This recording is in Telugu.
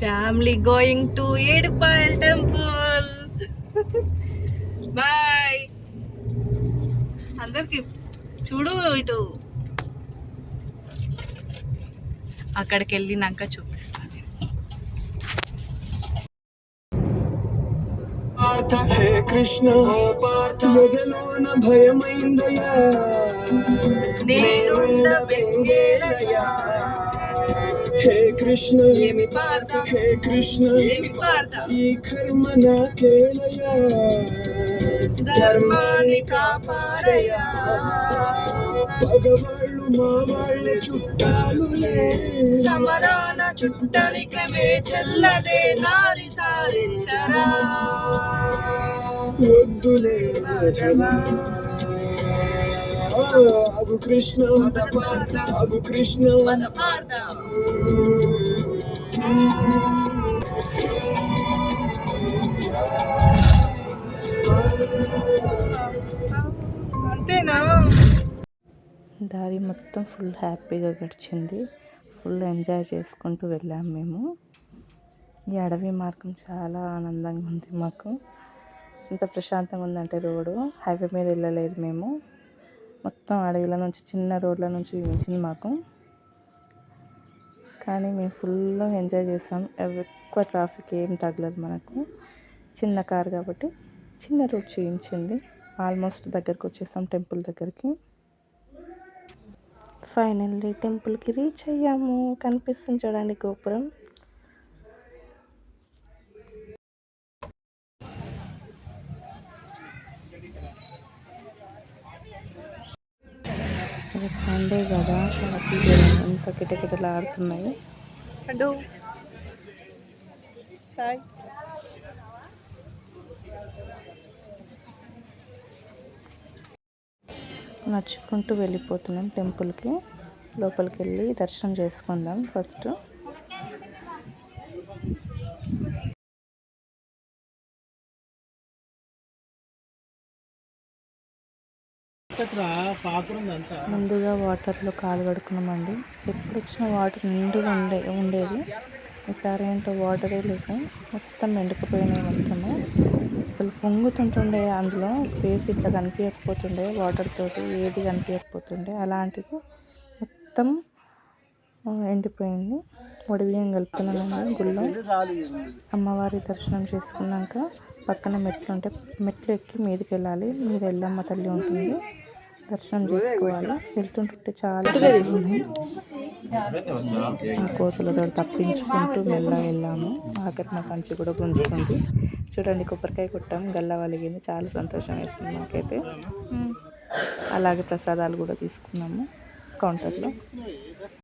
Family going to Edupayal temple. Bye అందరికి. చూడు ఇటు, అక్కడికి వెళ్ళినాక చూపిస్తాను. హే కృష్ణ ఎదలోన భయమైందయా, నేనుండ బెంగేలయా. హే కృష్ణ ఏమి పార్ద, హే కృష్ణ ఏమి పార్ద, ఈ కర్మ నాకేలయా, ధర్మాన్ని కాపాడయా. పగవాళ్ళు మా వాళ్ళ చుట్టాలులే, సమరాన చుట్టరికమే చెల్లదే, నారి సారించరా. వద్దులే రాజమా, అగు కృష్ణ అగు కృష్ణ. అంతేనా? దారి మొత్తం ఫుల్ హ్యాపీగా గడిచింది. ఫుల్ ఎంజాయ్ చేసుకుంటూ వెళ్ళాము మేము. ఈ అడవి మార్గం చాలా ఆనందంగా ఉంది మాకు. ఎంత ప్రశాంతంగా ఉందంటే రోడ్డు, హైవే మీద వెళ్ళలేదు మేము. మొత్తం అడవిల నుంచి, చిన్న రోడ్ల నుంచి చూపించింది మాకు. కానీ మేము ఫుల్ ఎంజాయ్ చేసాం. ఎక్కువ ట్రాఫిక్ ఏం తగలదు మనకు. చిన్న కార్ కాబట్టి చిన్న రోడ్ చూపించింది. ఆల్మోస్ట్ దగ్గరికి వచ్చేసాం టెంపుల్ దగ్గరికి. ఫైనల్లీ టెంపుల్కి రీచ్ అయ్యాము. కనిపిస్తుంది చూడండి గోపురం. సండే కదా, షాపింగ్ ఎంత కిటకిటలు ఆడుతున్నాయి. హలో సాయ్. నడుచుకుంటూ వెళ్ళిపోతున్నాం టెంపుల్కి. లోపలికి వెళ్ళి దర్శనం చేసుకుందాం ఫస్ట్. ముందుగా వాటర్లో కాలు కడుక్కున్నామండి. ఎప్పుడు వచ్చిన వాటర్ నిండుగా ఉండేది. ఈసారి ఏంటో వాటరే లేవు, మొత్తం ఎండుకుపోయినాయి మొత్తము. అసలు పొంగుతుంటుండే, అందులో స్పేస్ ఇట్లా కనిపించకపోతుండే, వాటర్ తోటి ఏది కనిపించకపోతుండే. అలాంటిది మొత్తం ఎండిపోయింది. ఒడిబియ్యం కలుపుతున్నామండి గుళ్ళో. అమ్మవారి దర్శనం చేసుకున్నాక పక్కన మెట్లు ఉంటే మెట్లు ఎక్కి మీదకి వెళ్ళాలి. మీద ఎల్లమ్మ తల్లి ఉంటుంది, దర్శనం చేసుకోవాలి. వెళ్తుంటుంటే చాలా ఉన్నాయి. ఆ కోతులతో తప్పించుకుంటూ మెల్ల వెళ్ళాము. ఆఖరి మా సంచి కూడా గుంజుకుంది. చూడండి, కొబ్బరికాయ కొట్టాము, గల్ల వలిగింది. చాలా సంతోషం వేస్తుంది మాకైతే. అలాగే ప్రసాదాలు కూడా తీసుకున్నాము కౌంటర్లో.